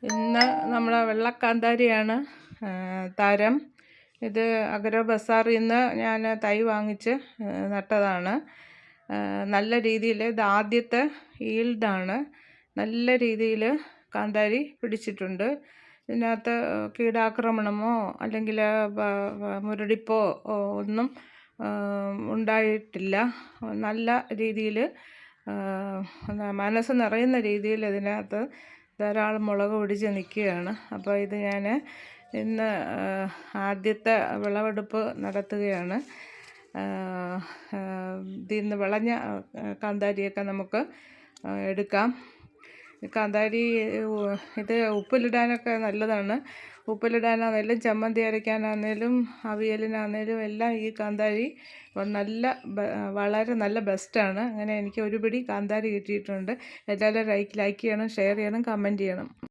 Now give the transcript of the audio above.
ഇന്ന് നമ്മുടെ വെള്ളക്കാന്താരിയാണ് തരം. ഇത് അഗ്രോ ബസാറിൽ നിന്ന് ഞാൻ തൈ വാങ്ങിച്ച് നട്ടതാണ്. നല്ല രീതിയിൽ ഇത് ആദ്യത്തെ ഈൽഡാണ്. നല്ല രീതിയിൽ കാന്താരി പിടിച്ചിട്ടുണ്ട്. ഇതിനകത്ത് കീടാക്രമണമോ അല്ലെങ്കിൽ മുരടിപ്പോ ഒന്നും ഉണ്ടായിട്ടില്ല. നല്ല രീതിയിൽ മനസ്സ് നിറയുന്ന രീതിയിൽ ഇതിനകത്ത് ധാരാളം മുളക് പിടിച്ച് നിൽക്കുകയാണ്. അപ്പോൾ ഇത് ഞാൻ ഇന്ന് ആദ്യത്തെ വിളവെടുപ്പ് നടത്തുകയാണ്. ഇതിൽ നിന്ന് വിളഞ്ഞ കാന്താരിയൊക്കെ നമുക്ക് എടുക്കാം. കാന്താരി ഇത് ഉപ്പിലിടാനൊക്കെ നല്ലതാണ്. ഉപ്പിലിടാനാണെങ്കിലും ചമ്മന്തി അരയ്ക്കാനാണെങ്കിലും അവിയലിനാണെങ്കിലും എല്ലാം ഈ കാന്താരി വളരെ നല്ല ബെസ്റ്റാണ്. അങ്ങനെ എനിക്ക് ഒരു പിടി കാന്താരി കിട്ടിയിട്ടുണ്ട്. എല്ലാവരും ലൈക്ക് ചെയ്യണം, ഷെയർ ചെയ്യണം, കമൻറ്റ് ചെയ്യണം.